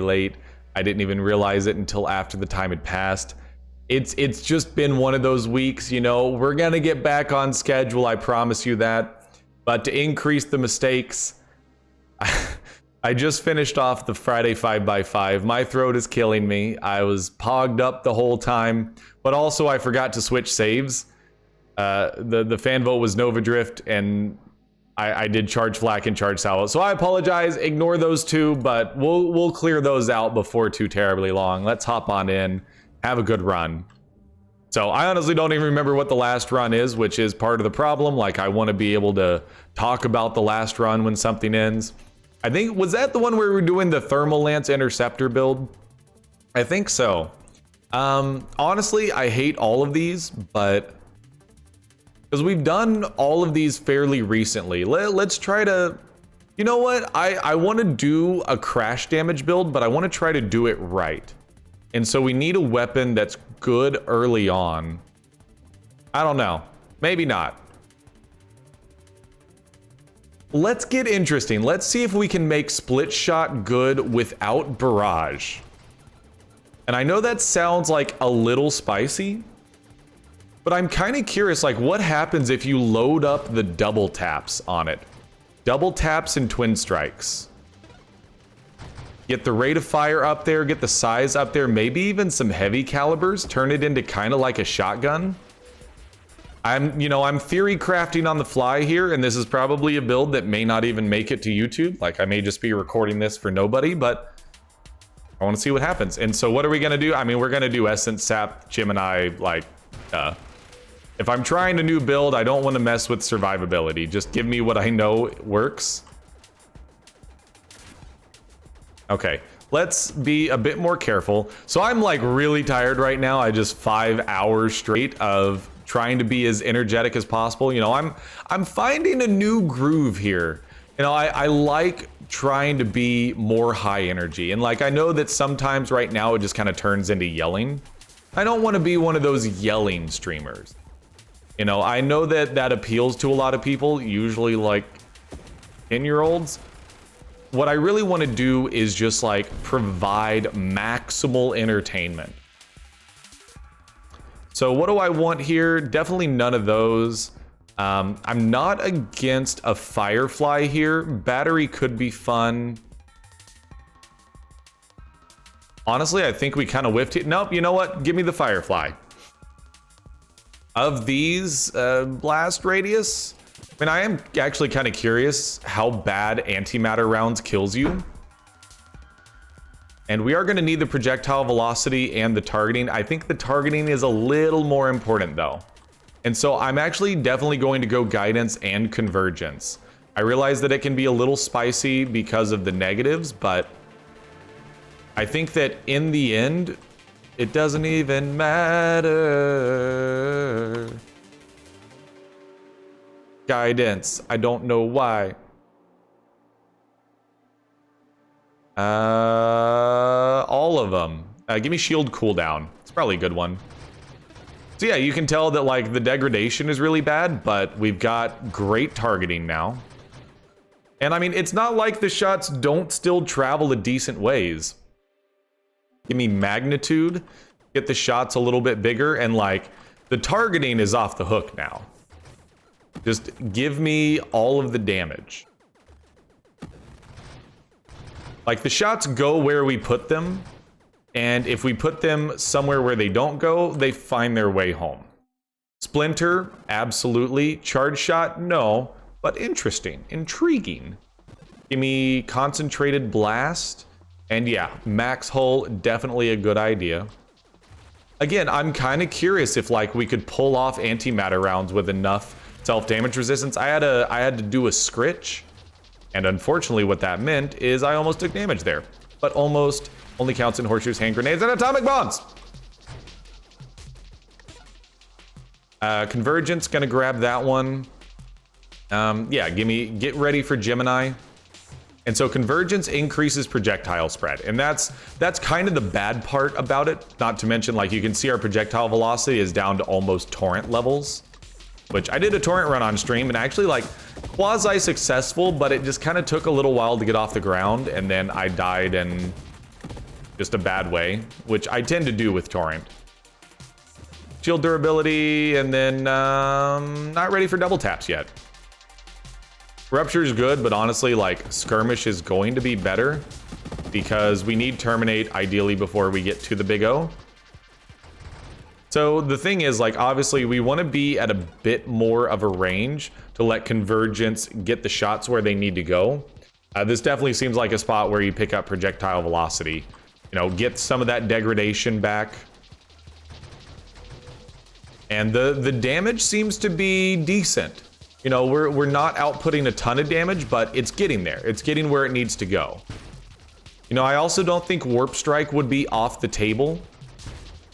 late. I didn't even realize it until after the time had passed. It's just been one of those weeks, you know. We're gonna get back on schedule, I promise you that. But to increase the mistakes, I just finished off the Friday 5x5. My throat is killing me. I was pogged up the whole time, but also I forgot to switch saves. The fan vote was Nova Drift, and I did charge Flak and charge Salvo. So I apologize, ignore those two, but we'll clear those out before too terribly long. Let's hop on in, have a good run. So I honestly don't even remember what the last run is, which is part of the problem. Like, I want to be able to talk about the last run when something ends. I think, was that the one where we were doing the Thermal Lance Interceptor build? I think so. Honestly, I hate all of these, but because we've done all of these fairly recently, let's try to, you know what? I want to do a crash damage build, but I want to try to do it right. And so we need a weapon that's good early on. I don't know. Maybe not. Let's get interesting. Let's see if we can make split shot good without barrage. And I know that sounds like a little spicy, but I'm kind of curious, like, what happens if you load up the double taps on it? Double taps and twin strikes. Get the rate of fire up there, get the size up there, maybe even some heavy calibers, turn it into kind of like a shotgun. I'm theory crafting on the fly here, and this is probably a build that may not even make it to YouTube. Like, I may just be recording this for nobody, but I want to see what happens. And so what are we going to do? I mean, we're going to do Essence, Sap, Gemini, like, if I'm trying a new build, I don't want to mess with survivability. Just give me what I know works. Okay, let's be a bit more careful. So I'm like really tired right now. I just 5 hours straight of trying to be as energetic as possible. You know, I'm finding a new groove here. You know, I like trying to be more high energy. And like, I know that sometimes right now it just kind of turns into yelling. I don't want to be one of those yelling streamers. You know, I know that that appeals to a lot of people, usually like 10-year-olds. What I really want to do is just like provide maximal entertainment. So what do I want here? Definitely none of those. I'm not against a Firefly here. Battery could be fun. Honestly, I think we kind of whiffed it. Nope, you know what? Give me the Firefly. Of these, blast radius, I mean, I am actually kind of curious how bad antimatter rounds kills you. And we are going to need the projectile velocity and the targeting. I think the targeting is a little more important though. And so I'm actually definitely going to go guidance and convergence. I realize that it can be a little spicy because of the negatives, but I think that in the end, it doesn't even matter. Guidance, I don't know why. All of them. Give me shield cooldown. It's probably a good one. So yeah, you can tell that like the degradation is really bad, but we've got great targeting now. And I mean, it's not like the shots don't still travel a decent ways. Give me magnitude, get the shots a little bit bigger, and like the targeting is off the hook now. Just give me all of the damage. Like the shots go where we put them, and if we put them somewhere where they don't go, they find their way home. Splinter, absolutely. Charge shot, no, but interesting, intriguing. Give me concentrated blast, and yeah, max hull, definitely a good idea. Again, I'm kind of curious if like we could pull off antimatter rounds with enough self-damage resistance. I had to do a scritch, and unfortunately what that meant is I almost took damage there. But almost only counts in horseshoes, hand grenades, and atomic bombs. Convergence, gonna grab that one. Yeah, get ready for Gemini. And so convergence increases projectile spread, and that's kind of the bad part about it. Not to mention, like, you can see our projectile velocity is down to almost torrent levels, which I did a torrent run on stream and actually like quasi successful, but it just kind of took a little while to get off the ground, and then I died and just a bad way, which I tend to do with Torrent. Shield durability, and then not ready for double taps yet. Rupture is good, but honestly, like, Skirmish is going to be better because we need Terminate ideally before we get to the Big O. So the thing is, like, obviously we want to be at a bit more of a range to let Convergence get the shots where they need to go. This definitely seems like a spot where you pick up projectile velocity, you know, get some of that degradation back. And the damage seems to be decent. You know, we're not outputting a ton of damage, but it's getting there. It's getting where it needs to go. You know, I also don't think Warp Strike would be off the table.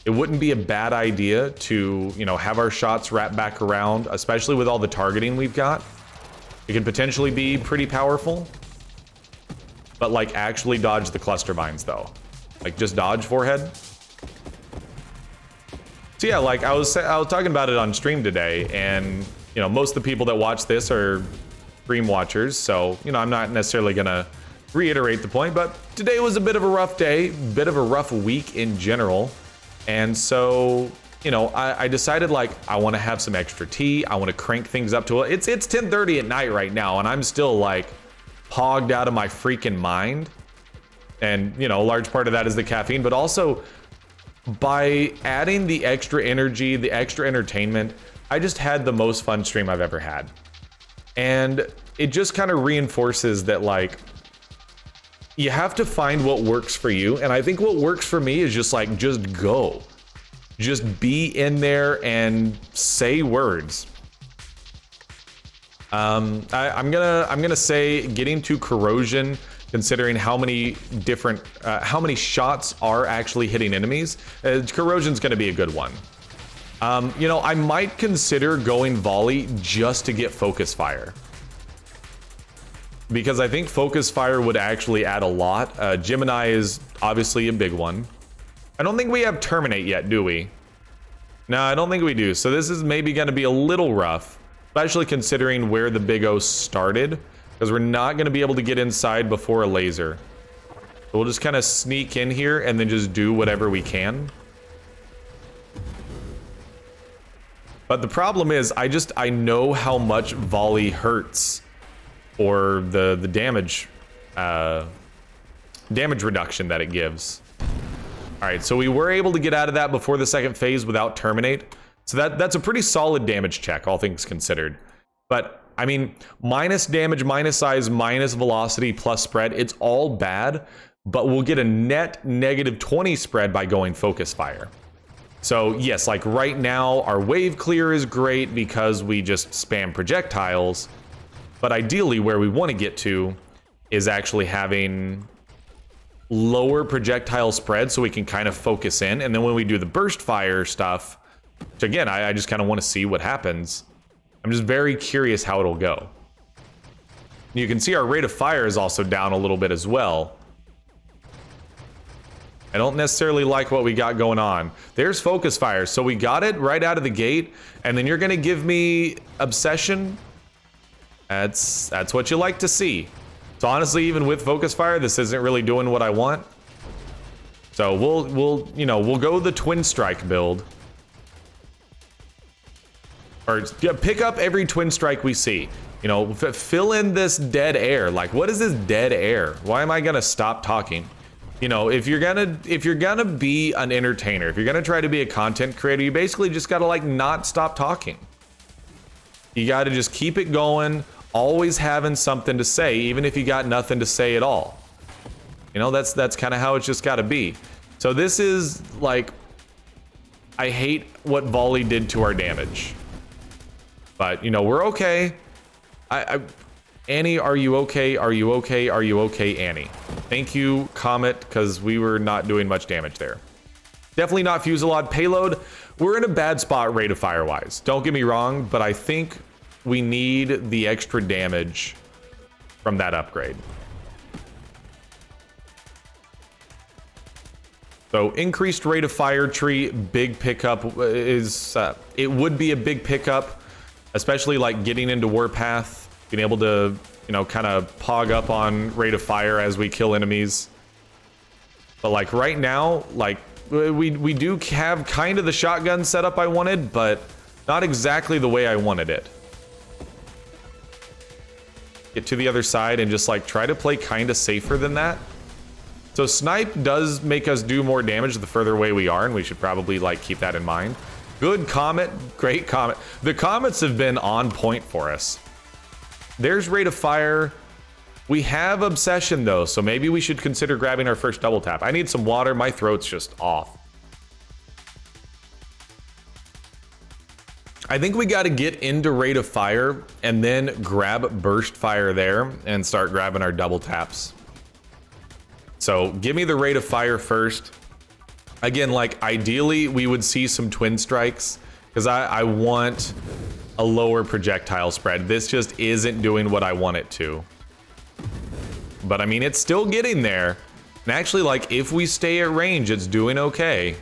It wouldn't be a bad idea to, you know, have our shots wrap back around, especially with all the targeting we've got. It could potentially be pretty powerful. But, like, actually dodge the cluster mines, though. Like, just dodge forehead. So yeah, like I was talking about it on stream today, and you know, most of the people that watch this are stream watchers, so you know, I'm not necessarily gonna reiterate the point, but today was a bit of a rough day, bit of a rough week in general, and so you know, I decided, like, I want to have some extra tea. I want to crank things up to it's 10:30 at night right now, and I'm still like pogged out of my freaking mind, and you know, a large part of that is the caffeine, but also by adding the extra energy, the extra entertainment, I just had the most fun stream I've ever had. And it just kind of reinforces that, like, you have to find what works for you. And I think what works for me is just like, just go. Just be in there and say words. I'm gonna say getting to corrosion, considering how many different, how many shots are actually hitting enemies, corrosion's gonna be a good one. You know, I might consider going volley just to get focus fire, because I think focus fire would actually add a lot. Gemini is obviously a big one. I don't think we have terminate yet, do we? No, I don't think we do. So this is maybe gonna be a little rough, especially considering where the Big O started, because we're not going to be able to get inside before a laser. So we'll just kind of sneak in here and then just do whatever we can. But the problem is, I know how much volley hurts, or the damage damage reduction that it gives. All right, so we were able to get out of that before the second phase without terminate. So that's a pretty solid damage check, all things considered. But I mean, minus damage, minus size, minus velocity, plus spread, it's all bad, but we'll get a net negative 20 spread by going focus fire. So yes, like right now, our wave clear is great because we just spam projectiles, but ideally where we want to get to is actually having lower projectile spread so we can kind of focus in, and then when we do the burst fire stuff, which again, I just kind of want to see what happens. I'm just very curious how it'll go. You can see our rate of fire is also down a little bit as well. I don't necessarily like what we got going on. There's focus fire, so we got it right out of the gate, and then you're gonna give me obsession? That's what you like to see. So honestly, even with focus fire, this isn't really doing what I want. So we'll go the twin strike build. Or pick up every twin strike we see. You know, fill in this dead air. Like, what is this dead air? Why am I gonna stop talking? You know, if you're gonna be an entertainer, if you're gonna try to be a content creator, you basically just gotta, like, not stop talking. You gotta just keep it going, always having something to say, even if you got nothing to say at all. You know, that's kind of how it's just gotta be. So this is like, I hate what volley did to our damage. But, you know, we're okay. Annie, are you okay? Are you okay? Are you okay, Annie? Thank you, Comet, because we were not doing much damage there. Definitely not Fusillade payload. We're in a bad spot rate of fire-wise. Don't get me wrong, but I think we need the extra damage from that upgrade. So increased rate of fire tree, big pickup is, it would be a big pickup, especially like getting into Warpath, being able to, you know, kind of pog up on rate of fire as we kill enemies. But like right now, like we do have kind of the shotgun setup I wanted, but not exactly the way I wanted it. Get to the other side and just like try to play kind of safer than that. So snipe does make us do more damage the further away we are, and we should probably like keep that in mind. Good comet, great comet. The comets have been on point for us. There's rate of fire. We have obsession though, so maybe we should consider grabbing our first double tap. I need some water, my throat's just off. I think we got to get into rate of fire and then grab burst fire there and start grabbing our double taps. So give me the rate of fire first. Again, like ideally we would see some twin strikes because I want a lower projectile spread. This just isn't doing what I want it to. But I mean, it's still getting there. And actually, like if we stay at range, it's doing okay.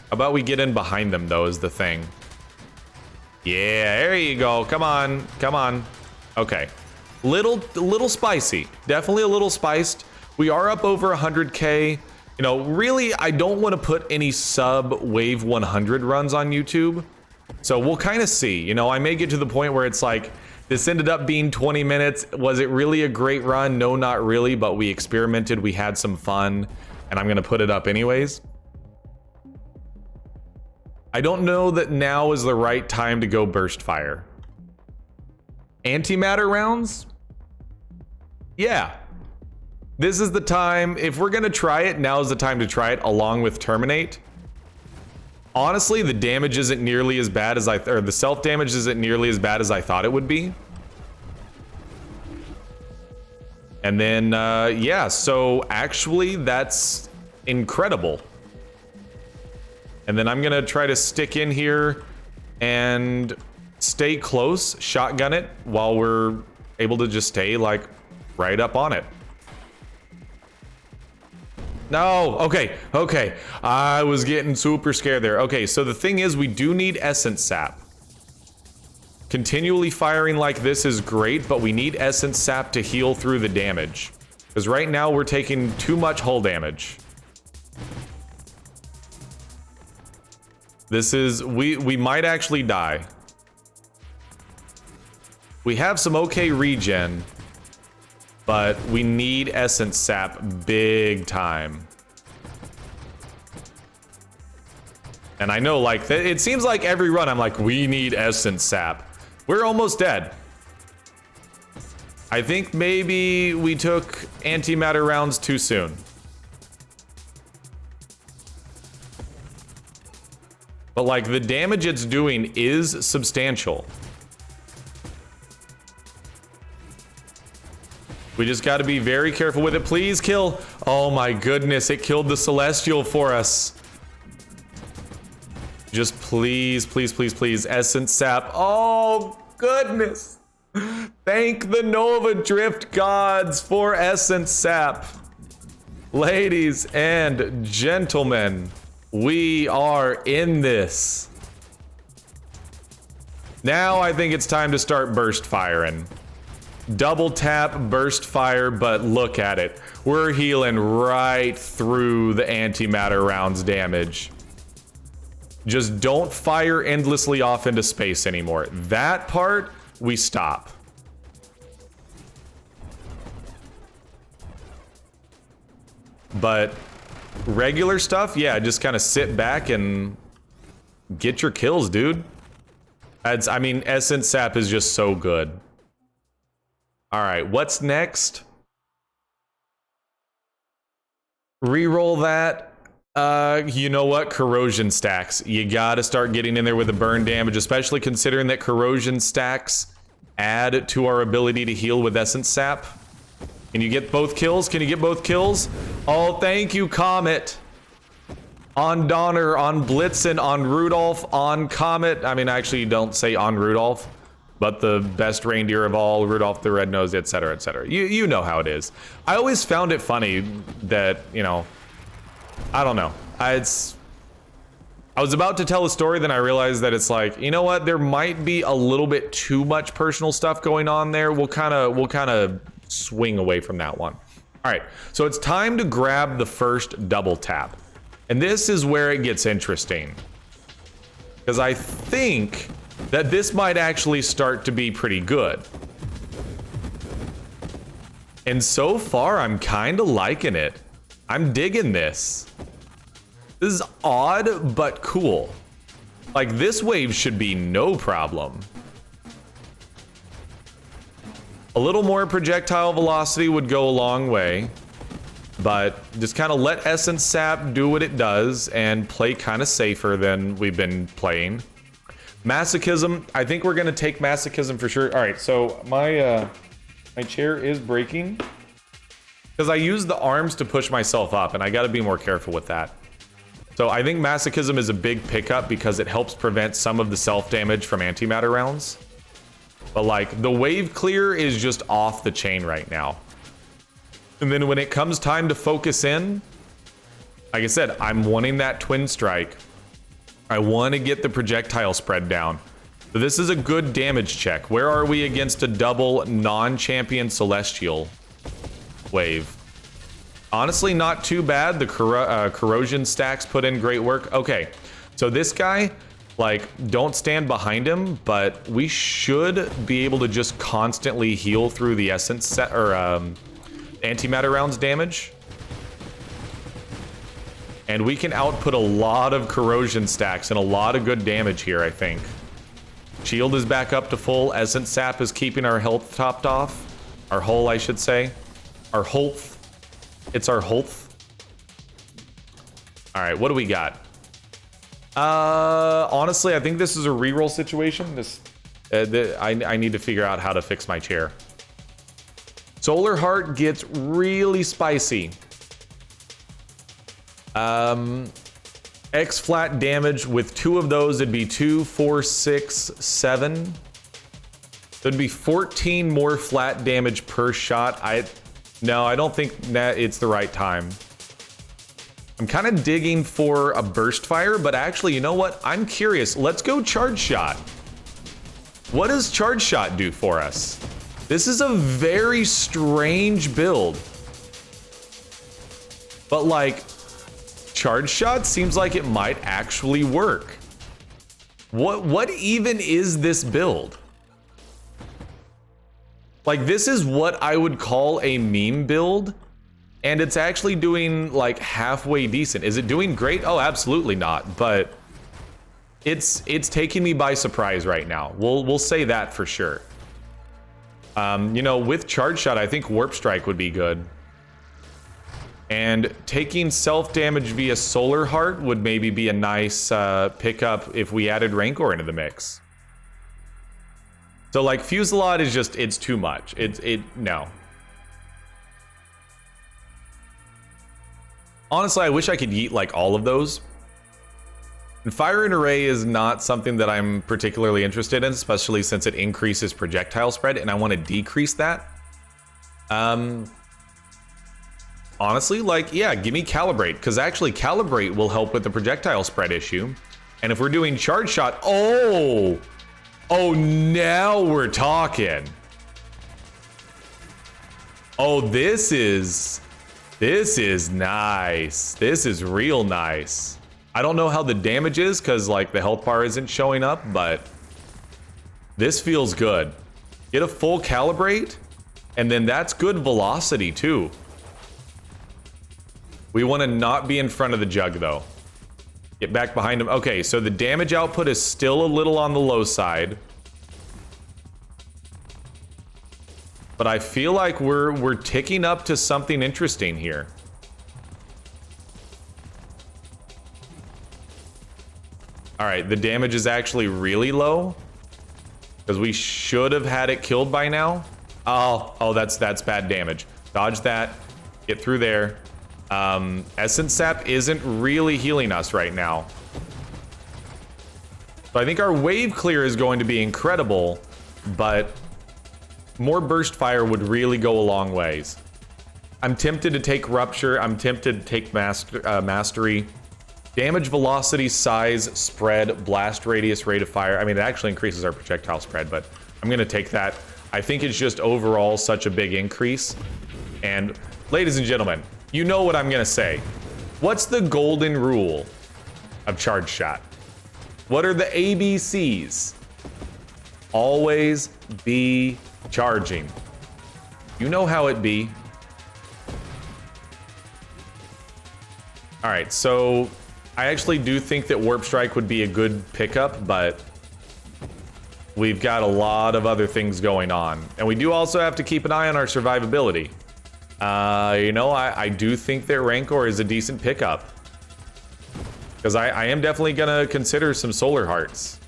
How about we get in behind them though is the thing. Yeah, there you go. Come on, come on. Okay. Little spicy. Definitely a little spiced. We are up over 100K. You know, really, I don't want to put any sub wave 100 runs on YouTube. So we'll kind of see. You know, I may get to the point where it's like, this ended up being 20 minutes. Was it really a great run? No, not really, but we experimented. We had some fun, and I'm going to put it up anyways. I don't know that now is the right time to go burst fire. Antimatter rounds? Yeah. This is the time. If we're going to try it, now is the time to try it along with terminate. Honestly, the damage isn't nearly as bad as or the self damage isn't nearly as bad as I thought it would be. And then, yeah, so actually that's incredible. And then I'm gonna try to stick in here and stay close, shotgun it while we're able to just stay like right up on it. No, okay, okay. I was getting super scared there. Okay, so the thing is we do need essence sap. Continually firing like this is great, but we need essence sap to heal through the damage. Because right now we're taking too much hull damage. This is, we might actually die. We have some okay regen, but we need essence sap big time. And I know, like, it seems like every run I'm like, we need essence sap. We're almost dead. I think maybe we took antimatter rounds too soon. But like the damage it's doing is substantial. We just got to be very careful with it. Please kill. Oh my goodness, it killed the Celestial for us. Just please, please, please, please. Essence sap. Oh goodness. Thank the Nova Drift gods for essence sap. Ladies and gentlemen, we are in this. Now I think it's time to start burst firing. Double tap, burst fire, but look at it. We're healing right through the antimatter rounds damage. Just don't fire endlessly off into space anymore. That part, we stop. But regular stuff, yeah, just kind of sit back and get your kills, dude. I mean, essence sap is just so good. All right, what's next? Reroll that. You know what? Corrosion stacks. You gotta start getting in there with the burn damage, especially considering that corrosion stacks add to our ability to heal with essence sap. Can you get both kills? Can you get both kills? Oh, thank you, Comet. On Donner, on Blitzen, on Rudolph, on Comet. I mean, actually, don't say on Rudolph, but the best reindeer of all, Rudolph the Red-Nosed, etc., etc. You know how it is. I always found it funny that, you know, I don't know. I was about to tell a story, then I realized that it's like, you know what? There might be a little bit too much personal stuff going on there. We'll kind of swing away from that one. All right, so it's time to grab the first double tap. And this is where it gets interesting. Because I think that this might actually start to be pretty good. And so far, I'm kind of liking it. I'm digging this. This is odd, but cool. Like, this wave should be no problem. A little more projectile velocity would go a long way. But just kind of let Essence Sap do what it does and play kind of safer than we've been playing. Masochism, I think we're going to take Masochism for sure. All right, so my chair is breaking because I use the arms to push myself up, and I got to be more careful with that. So I think Masochism is a big pickup because it helps prevent some of the self-damage from antimatter rounds. But like, the wave clear is just off the chain right now. And then when it comes time to focus in, like I said, I'm wanting that twin strike. I want to get the projectile spread down. So this is a good damage check. Where are we against a double non-champion Celestial wave? Honestly, not too bad. The corrosion stacks put in great work. Okay, so this guy, like, don't stand behind him, but we should be able to just constantly heal through the essence set, or antimatter rounds damage. And we can output a lot of corrosion stacks and a lot of good damage here, I think. Shield is back up to full. Essence Sap is keeping our health topped off. Our hull, I should say. Our health. It's our health. All right, what do we got? Honestly, I think this is a reroll situation. I need to figure out how to fix my chair. Solar Heart gets really spicy. X flat damage with 2 of those, it'd be 2, 4, 6, 7. There'd be 14 more flat damage per shot. No, I don't think that it's the right time. I'm kind of digging for a burst fire, but actually, you know what? I'm curious. Let's go charge shot. What does charge shot do for us? This is a very strange build. But like, charge shot seems like it might actually work. What even is this build? Like, this is what I would call a meme build, and it's actually doing like halfway decent. Is it doing great? Oh, absolutely not. But it's taking me by surprise right now. We'll say that for sure. You know, with charge shot, I think warp strike would be good. And taking self-damage via Solar Heart would maybe be a nice pickup if we added Rancor into the mix. So like, Fusillade is just, it's too much. No. Honestly, I wish I could yeet like all of those. And Fire and Array is not something that I'm particularly interested in, especially since it increases projectile spread, and I want to decrease that. Honestly, like, yeah, give me Calibrate, because actually Calibrate will help with the projectile spread issue. And if we're doing charge shot, oh, now we're talking. Oh, this is nice. This is real nice. I don't know how the damage is because like the health bar isn't showing up, but this feels good. Get a full Calibrate, and then that's good velocity too. We want to not be in front of the jug though. Get back behind him. Okay, so the damage output is still a little on the low side. But I feel like we're ticking up to something interesting here. All right, the damage is actually really low because we should have had it killed by now. Oh, that's bad damage. Dodge that, get through there. Essence Sap isn't really healing us right now. So I think our wave clear is going to be incredible, but more burst fire would really go a long ways. I'm tempted to take Rupture. I'm tempted to take Mastery. Damage, velocity, size, spread, blast radius, rate of fire. I mean, it actually increases our projectile spread, but I'm going to take that. I think it's just overall such a big increase. And ladies and gentlemen, you know what I'm gonna say. What's the golden rule of charge shot? What are the ABCs? Always be charging. You know how it be. All right, so I actually do think that Warp Strike would be a good pickup, but we've got a lot of other things going on. And we do also have to keep an eye on our survivability. You know, I do think that Rancor is a decent pickup. Because I am definitely gonna consider some Solar Hearts.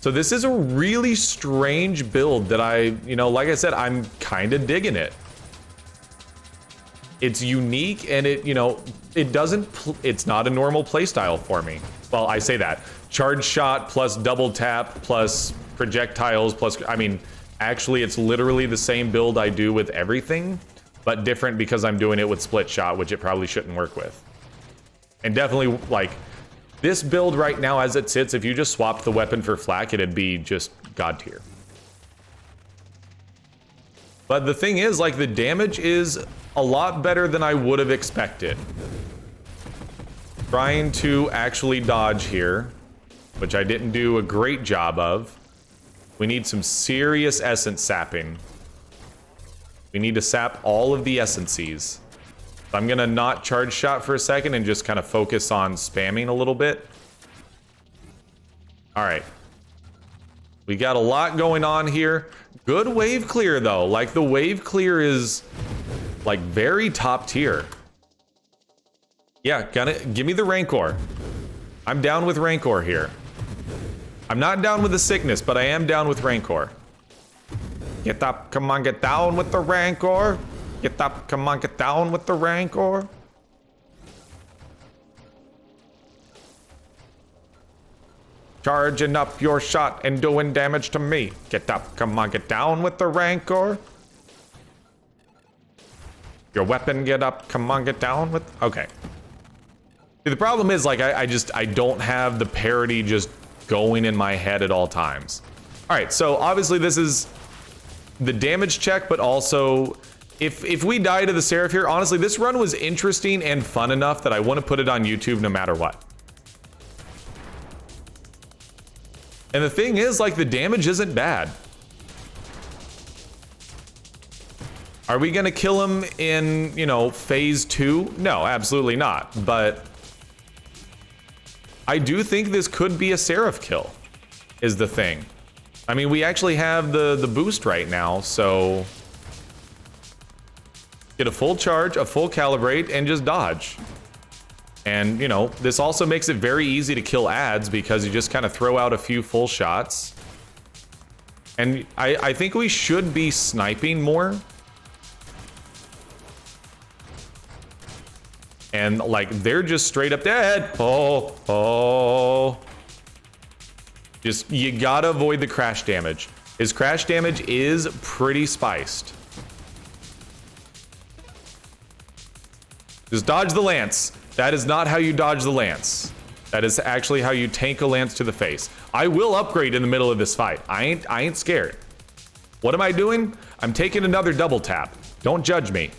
So this is a really strange build that you know, like I said, I'm kind of digging it. It's unique and you know, it's not a normal playstyle for me. Well, I say that. Charge shot plus double tap plus projectiles plus, I mean, actually it's literally the same build I do with everything, but different because I'm doing it with split shot, which it probably shouldn't work with. And definitely, like, this build right now as it sits, if you just swapped the weapon for flak, it'd be just god tier. But the thing is, like, the damage is a lot better than I would have expected. Trying to actually dodge here, which I didn't do a great job of. We need some serious essence sapping. We need to sap all of the essences. I'm gonna not charge shot for a second and just kind of focus on spamming a little bit. All right. We got a lot going on here. Good wave clear though. Like the wave clear is like very top tier. Yeah, give me the Rancor. I'm down with Rancor here. I'm not down with the sickness, but I am down with Rancor. Get up, come on, get down with the Rancor. Get up, come on, get down with the Rancor. Charging up your shot and doing damage to me. Get up, come on, get down with the Rancor. Your weapon, get up, come on, get down with, okay. See, the problem is, like, I don't have the parity just going in my head at all times. All right, so obviously this is the damage check, but also if we die to the Seraph here, honestly, this run was interesting and fun enough that I want to put it on YouTube no matter what. And the thing is, like, the damage isn't bad. Are we gonna kill him in, you know, phase 2? No, absolutely not. But I do think this could be a Seraph kill, is the thing. I mean, we actually have the boost right now, so get a full charge, a full calibrate, and just dodge. And, you know, this also makes it very easy to kill ads because you just kind of throw out a few full shots. And I think we should be sniping more. And, like, they're just straight up dead. Oh. Just, you gotta avoid the crash damage. His crash damage is pretty spiced. Just dodge the lance. That is not how you dodge the lance. That is actually how you tank a lance to the face. I will upgrade in the middle of this fight. I ain't scared. What am I doing? I'm taking another double tap. Don't judge me.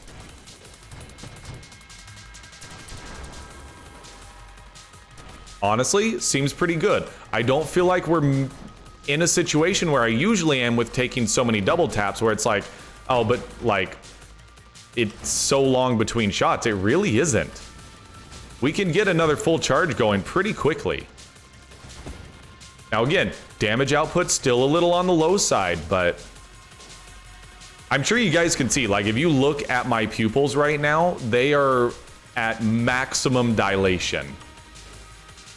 Honestly, seems pretty good. I don't feel like we're in a situation where I usually am with taking so many double taps where it's like, oh, but like, it's so long between shots. It really isn't. We can get another full charge going pretty quickly. Now again, damage output still a little on the low side, but I'm sure you guys can see, like, if you look at my pupils right now, they are at maximum dilation.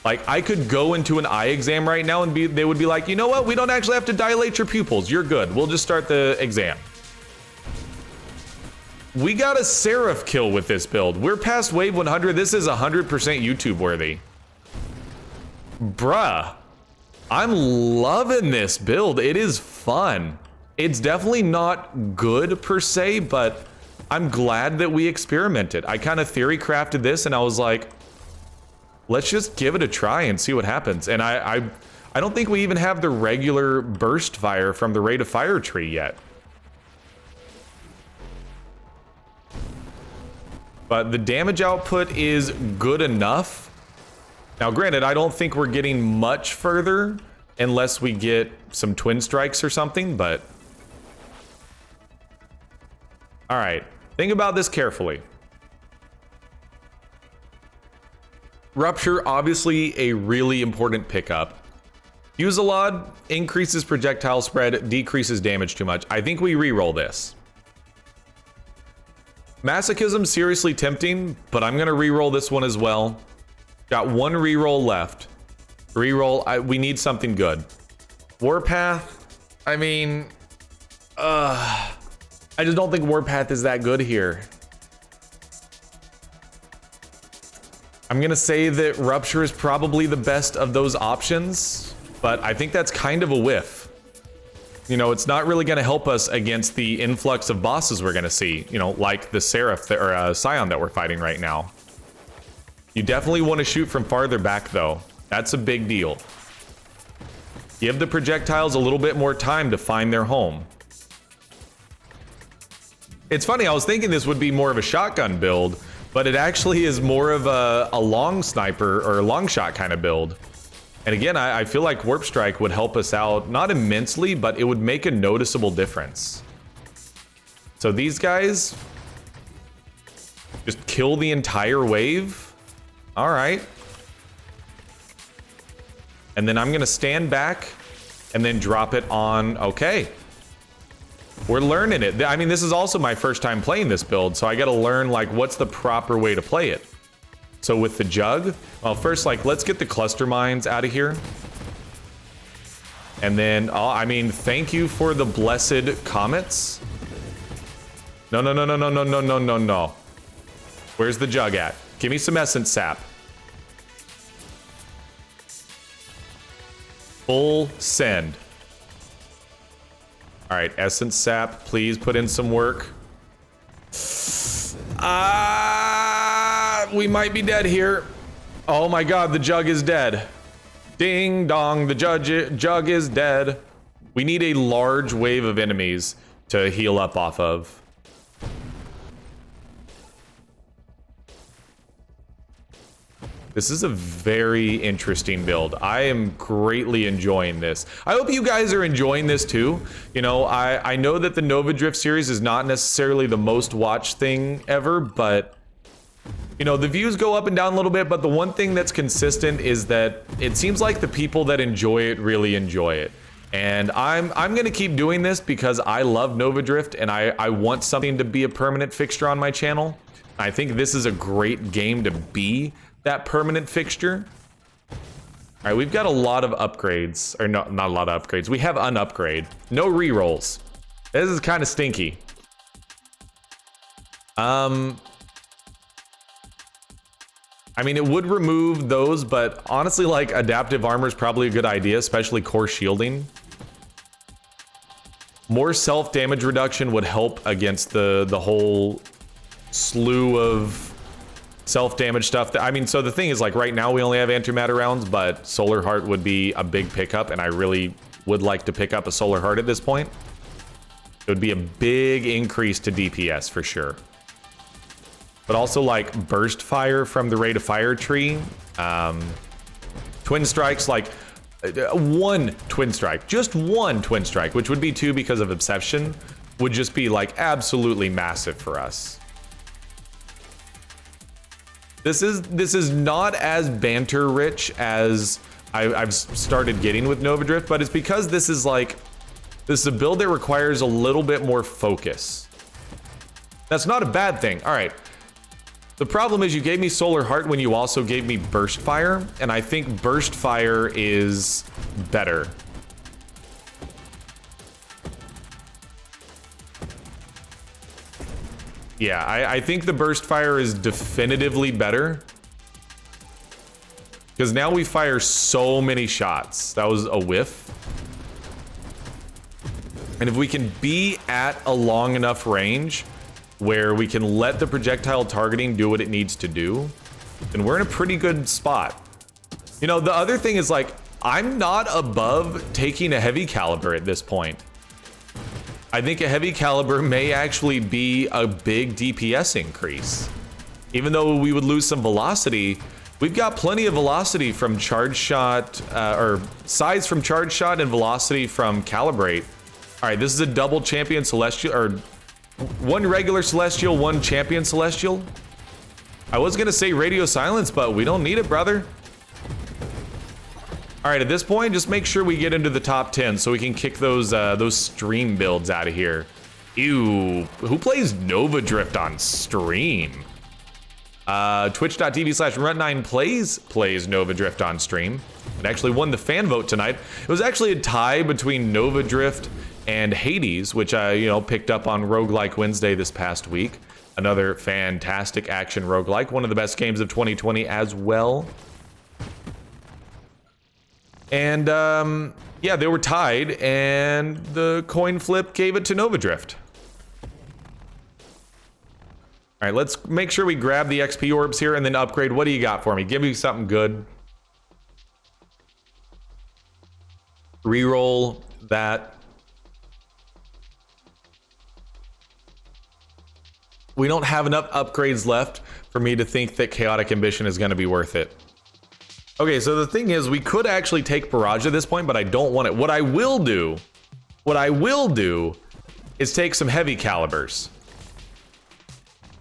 Like, I could go into an eye exam right now and they would be like, you know what? We don't actually have to dilate your pupils. You're good. We'll just start the exam. We got a Seraph kill with this build. We're past wave 100. This is 100% YouTube worthy. Bruh. I'm loving this build. It is fun. It's definitely not good per se, but I'm glad that we experimented. I kind of theory crafted this and I was like, let's just give it a try and see what happens. And I don't think we even have the regular burst fire from the rate of fire tree yet. but the damage output is good enough. Now, granted, I don't think we're getting much further unless we get some twin strikes or something, but... All right, think about this carefully. Rupture, obviously a really important pickup. Fusillade increases projectile spread, decreases damage too much. I think we reroll this. Masochism, seriously tempting, but I'm gonna reroll this one as well. Got one reroll left. Reroll, we need something good. Warpath, I mean, I just don't think Warpath is that good here. I'm gonna say that Rupture is probably the best of those options, but I think that's kind of a whiff. You know, it's not really gonna help us against the influx of bosses we're gonna see, you know, like the Seraph or Scion that we're fighting right now. You definitely want to shoot from farther back though. That's a big deal. Give the projectiles a little bit more time to find their home. It's funny, I was thinking this would be more of a shotgun build, but it actually is more of a long sniper or a long shot kind of build. And again, I feel like Warp Strike would help us out, not immensely, but it would make a noticeable difference. So these guys just kill the entire wave. All right. And then I'm gonna stand back and then drop it on, okay. We're learning it. I mean, this is also my first time playing this build, so I gotta learn like what's the proper way to play it. So with the jug, well, first, like, let's get the cluster mines out of here. And then, I mean, thank you for the blessed comets. No, no, no, no, no, no, no, no, no, no. Where's the jug at? Give me some essence sap. Full send. All right, essence sap, please put in some work. We might be dead here. Oh my God, the jug is dead. Ding dong, the jug is dead. We need a large wave of enemies to heal up off of. This is a very interesting build. I am greatly enjoying this. I hope you guys are enjoying this too. You know, I know that the Nova Drift series is not necessarily the most watched thing ever, but you know, the views go up and down a little bit, but the one thing that's consistent is that it seems like the people that enjoy it really enjoy it. And I'm gonna keep doing this because I love Nova Drift and I want something to be a permanent fixture on my channel. I think this is a great game to be that permanent fixture. All right, we've got a lot of upgrades, or not a lot of upgrades. We have an upgrade. No rerolls. This is kind of stinky. I mean, it would remove those, but honestly, like, adaptive armor is probably a good idea, especially core shielding. More self-damage reduction would help against the whole slew of self-damage stuff. I mean, so the thing is, like, right now we only have antimatter rounds, but Solar Heart would be a big pickup, and I really would like to pick up a Solar Heart at this point. It would be a big increase to DPS for sure. But also, like, burst fire from the rate of fire tree. Twin strikes, like one twin strike, just one twin strike, which would be two because of Obsession, would just be like absolutely massive for us. This is not as banter rich as I've started getting with Nova Drift, but it's because this is a build that requires a little bit more focus. That's not a bad thing. All right. The problem is you gave me Solar Heart when you also gave me Burst Fire, and I think Burst Fire is better. Yeah, I think the Burst Fire is definitively better. Because now we fire so many shots. That was a whiff. And if we can be at a long enough range where we can let the projectile targeting do what it needs to do, then we're in a pretty good spot. You know, the other thing is, like, I'm not above taking a heavy caliber at this point. I think a heavy caliber may actually be a big DPS increase. Even though we would lose some velocity, we've got plenty of velocity from charge shot, or size from charge shot and velocity from calibrate. All right, this is a double champion celestial, or one regular celestial, one champion celestial. I was gonna say radio silence, but we don't need it, brother. All right, at this point, just make sure we get into the top 10 so we can kick those stream builds out of here. Ew, who plays Nova Drift on stream? Twitch.tv/Runt9 plays Nova Drift on stream. It actually won the fan vote tonight. It was actually a tie between Nova Drift and Hades, which I, picked up on Roguelike Wednesday this past week. Another fantastic action roguelike, one of the best games of 2020 as well. And yeah, they were tied, and the coin flip gave it to Nova Drift. All right, let's make sure we grab the XP orbs here and then upgrade. What do you got for me? Give me something good. Reroll that. We don't have enough upgrades left for me to think that Chaotic Ambition is going to be worth it. Okay, so the thing is, we could actually take Barrage at this point, but I don't want it. What I will do is take some heavy calibers.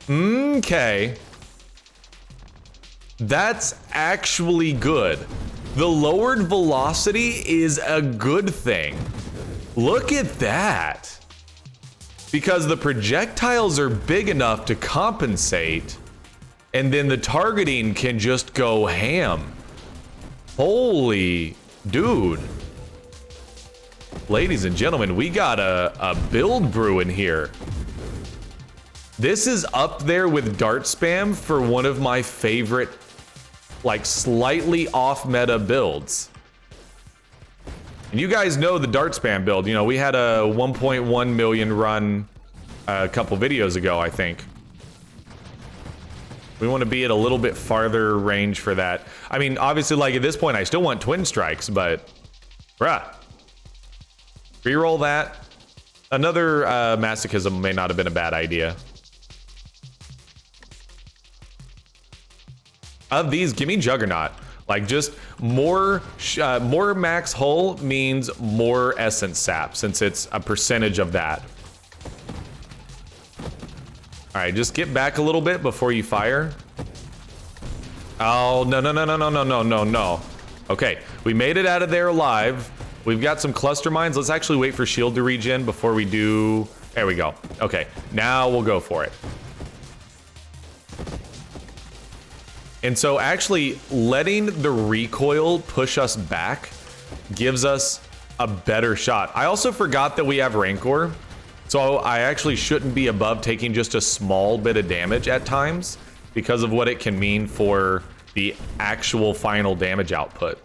Okay. That's actually good. The lowered velocity is a good thing. Look at that. Because the projectiles are big enough to compensate, and then the targeting can just go ham. Holy dude. Ladies and gentlemen, we got a build brewing here. This is up there with dart spam for one of my favorite, like, slightly off meta builds. And you guys know the dart spam build. We had a 1.1 million run a couple videos ago, I think. We want to be at a little bit farther range for that. I mean, obviously, like, at this point, I still want twin strikes, but bruh. Reroll that. Another masochism may not have been a bad idea. Of these, give me Juggernaut. Like, just more max hull means more essence sap, since it's a percentage of that. All right, just get back a little bit before you fire. Oh, no. Okay, we made it out of there alive. We've got some cluster mines. Let's actually wait for shield to regen before we do. There we go. Okay, now we'll go for it. And so actually letting the recoil push us back gives us a better shot. I also forgot that we have Rancor. So I actually shouldn't be above taking just a small bit of damage at times because of what it can mean for the actual final damage output.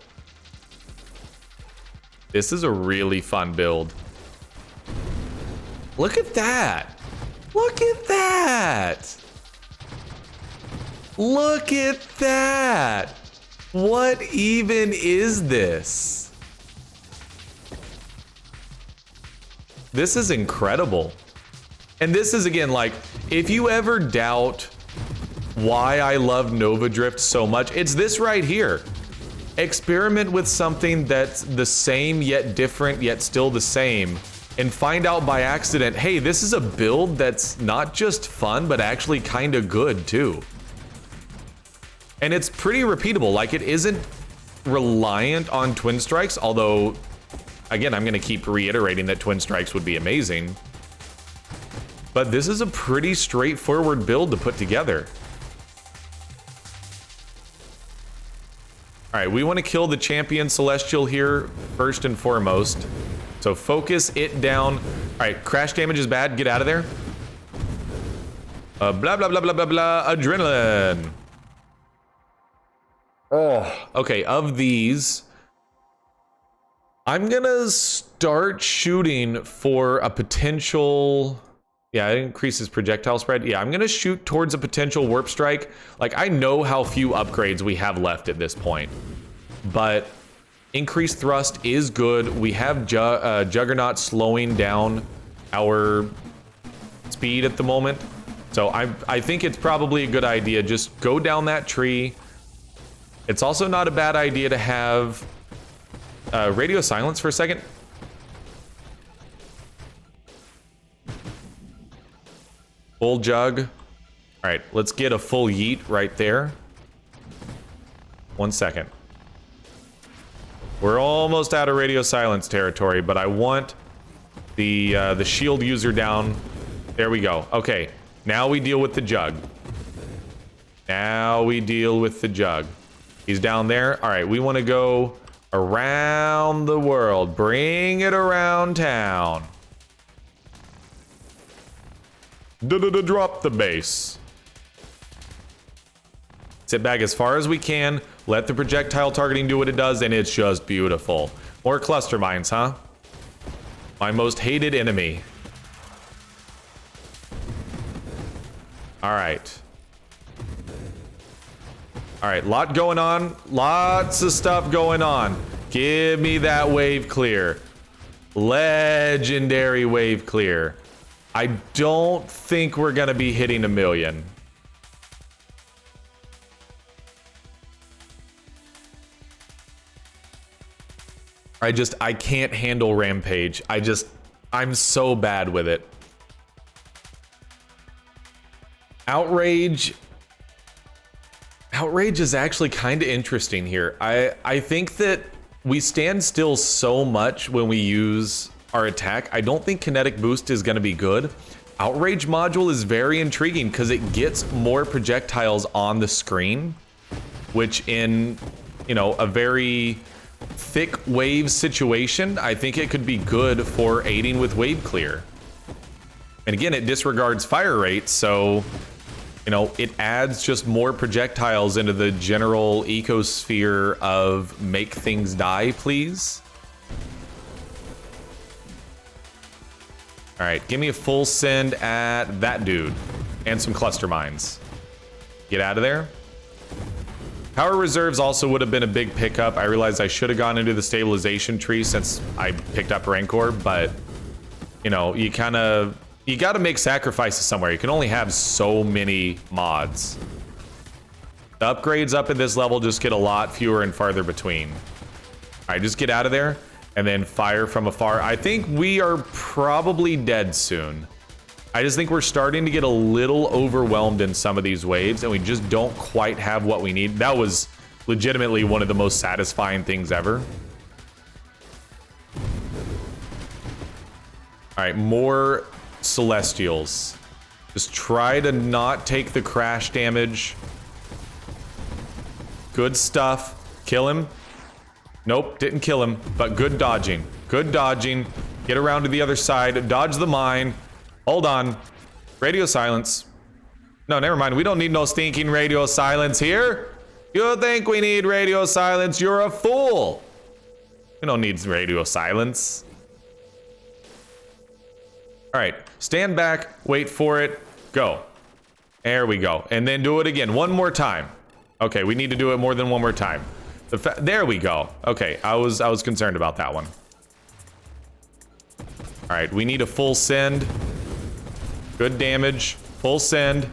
This is a really fun build. Look at that. Look at that. Look at that. What even is this? This is incredible. And this is, again, like, if you ever doubt why I love Nova Drift so much, it's this right here. Experiment with something that's the same yet different yet still the same, and find out by accident, hey, this is a build that's not just fun, but actually kind of good too. And it's pretty repeatable. Like, it isn't reliant on twin strikes, although, again, I'm going to keep reiterating that twin strikes would be amazing. But this is a pretty straightforward build to put together. All right, we want to kill the champion celestial here first and foremost. So focus it down. All right, crash damage is bad. Get out of there. Blah, blah, blah, blah, blah, blah. Adrenaline. Oh, okay, of these, I'm gonna start shooting for a potential. Yeah, it increases projectile spread. Yeah, I'm gonna shoot towards a potential warp strike. Like, I know how few upgrades we have left at this point, but increased thrust is good. We have Juggernaut slowing down our speed at the moment. So I think it's probably a good idea. Just go down that tree. It's also not a bad idea to have radio silence for a second. Full jug. All right, let's get a full yeet right there. 1 second. We're almost out of radio silence territory, but I want the shield user down. There we go. Okay, now we deal with the jug. Now we deal with the jug. He's down there. All right, we want to go around the world. Bring it around town. Drop the base. Sit back as far as we can. Let the projectile targeting do what it does, and it's just beautiful. More cluster mines, huh? My most hated enemy. All right. All right, lot going on. Lots of stuff going on. Give me that wave clear. Legendary wave clear. I don't think we're gonna be hitting 1 million. I can't handle Rampage. I'm so bad with it. Outrage is actually kind of interesting here. I think that we stand still so much when we use our attack. I don't think kinetic boost is going to be good. Outrage module is very intriguing because it gets more projectiles on the screen, which in, you know, a very thick wave situation, I think it could be good for aiding with wave clear. And again, it disregards fire rate, so you know, it adds just more projectiles into the general ecosphere of make things die, please. All right, give me a full send at that dude and some cluster mines. Get out of there. Power reserves also would have been a big pickup. I realized I should have gone into the stabilization tree since I picked up Rancor, but you know, you got to make sacrifices somewhere. You can only have so many mods. The upgrades up at this level just get a lot fewer and farther between. All right, just get out of there and then fire from afar. I think we are probably dead soon. I just think we're starting to get a little overwhelmed in some of these waves, and we just don't quite have what we need. That was legitimately one of the most satisfying things ever. All right, more Celestials. Just try to not take the crash damage. Good stuff. Kill him. Nope, didn't kill him, but good dodging. Good dodging. Get around to the other side. Dodge the mine. Hold on. Radio silence. No, never mind. We don't need no stinking radio silence here. You think we need radio silence? You're a fool. We don't need radio silence. All right, stand back, wait for it, go. There we go, and then do it again, one more time. Okay, we need to do it more than one more time. There we go. Okay, I was concerned about that one. All right, we need a full send. Good damage, full send.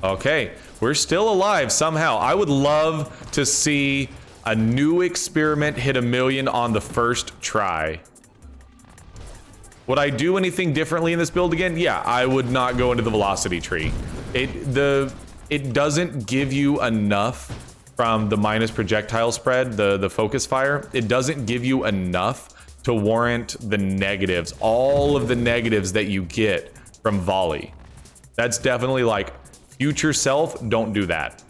Okay, we're still alive somehow. I would love to see a new experiment hit 1 million on the first try. Would I do anything differently in this build again? Yeah, I would not go into the velocity tree. It doesn't give you enough from the minus projectile spread, the focus fire. It doesn't give you enough to warrant the negatives, all of the negatives that you get from volley. That's definitely like future self, don't do that.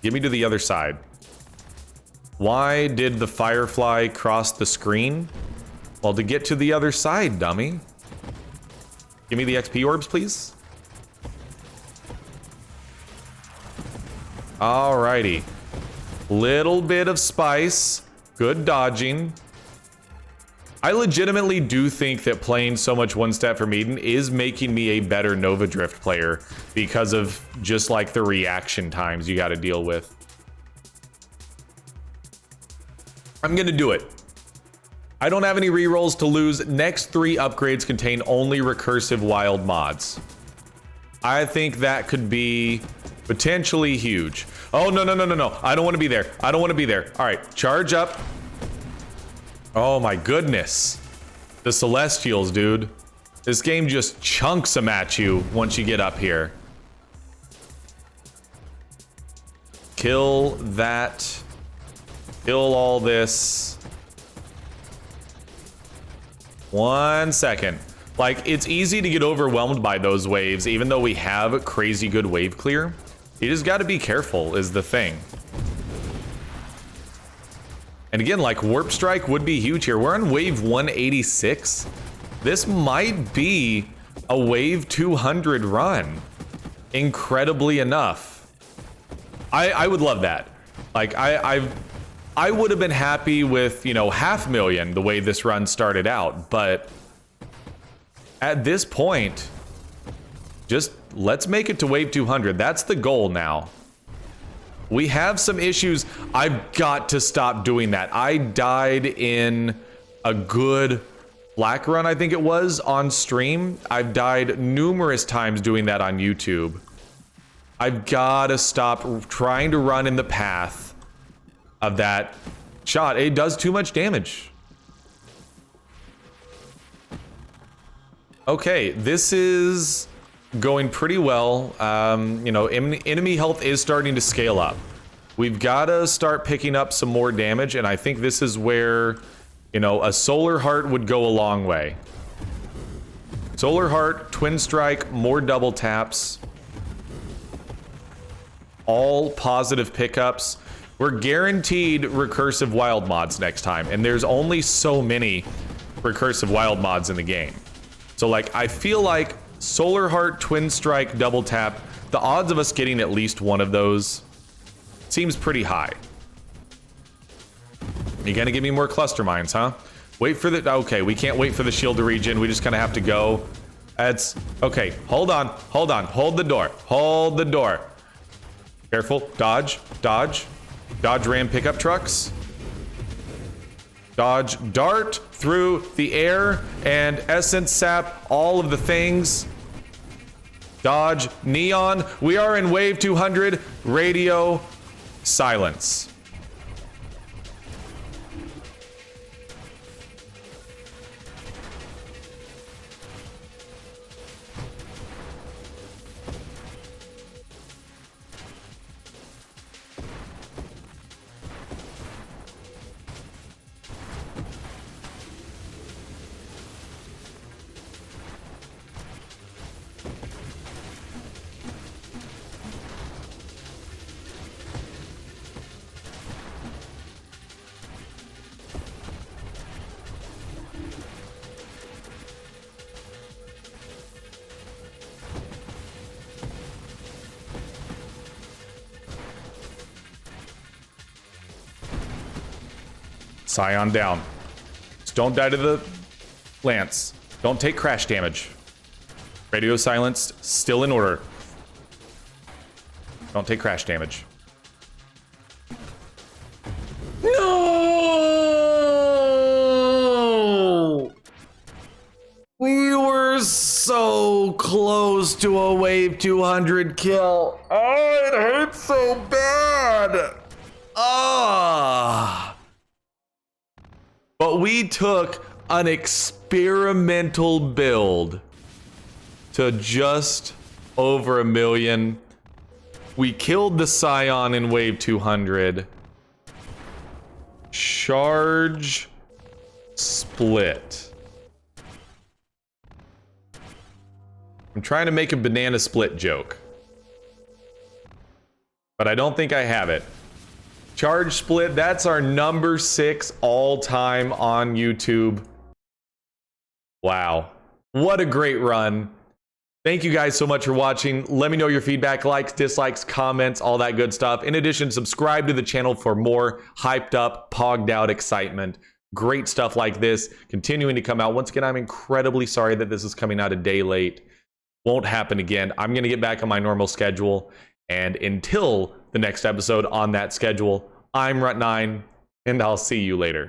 Get me to the other side. Why did the firefly cross the screen? Well, to get to the other side, dummy. Give me the XP orbs, please. Alrighty. Little bit of spice. Good dodging. I legitimately do think that playing so much one step from Eden is making me a better Nova Drift player because of just like the reaction times you got to deal with. I'm gonna do it. I don't have any rerolls to lose. Next 3 upgrades contain only recursive wild mods. I think that could be potentially huge. Oh, no, no, no, no, no. I don't want to be there. I don't want to be there. All right, charge up. Oh my goodness. The Celestials, dude. This game just chunks them at you once you get up here. Kill that. Kill all this. 1 second. Like, it's easy to get overwhelmed by those waves, even though we have crazy good wave clear. You just gotta be careful, is the thing. And again, like, Warp Strike would be huge here. We're on wave 186. This might be a wave 200 run. Incredibly enough. I would love that. Like, I would have been happy with, you know, 500,000 the way this run started out, but at this point, just let's make it to wave 200. That's the goal now. We have some issues. I've got to stop doing that. I died in a good black run, I think it was, on stream. I've died numerous times doing that on YouTube. I've got to stop trying to run in the path of that shot. It does too much damage. Okay, this is going pretty well. You know, enemy health is starting to scale up. We've got to start picking up some more damage, and I think this is where, you know, a Solar Heart would go a long way. Solar Heart, Twin Strike, more double taps. All positive pickups. We're guaranteed recursive wild mods next time, and there's only so many recursive wild mods in the game. So, like, I feel like Solar Heart, Twin Strike, double tap, the odds of us getting at least one of those seems pretty high. You gonna give me more cluster mines, huh? Wait for the, okay, we can't wait for the shield to regen. We just kind of have to go. That's, okay, hold on, hold on, hold the door, hold the door. Careful, dodge, dodge, dodge ram pickup trucks. Dodge dart through the air and essence sap, all of the things. Dodge neon. We are in wave 200. Radio silence. Scion down. Just don't die to the lance. Don't take crash damage. Radio silenced, still in order. Don't take crash damage. No! We were so close to a wave 200 kill. Oh, it hurts so bad. Ah. But we took an experimental build to just over 1 million. We killed the Scion in wave 200. Charge split. I'm trying to make a banana split joke, but I don't think I have it. Charge split, that's our number 6 all-time on YouTube. Wow. What a great run. Thank you guys so much for watching. Let me know your feedback, likes, dislikes, comments, all that good stuff. In addition, subscribe to the channel for more hyped up, pogged out excitement. Great stuff like this continuing to come out. Once again, I'm incredibly sorry that this is coming out a day late. Won't happen again. I'm going to get back on my normal schedule. And until the next episode on that schedule, I'm Runt9, and I'll see you later.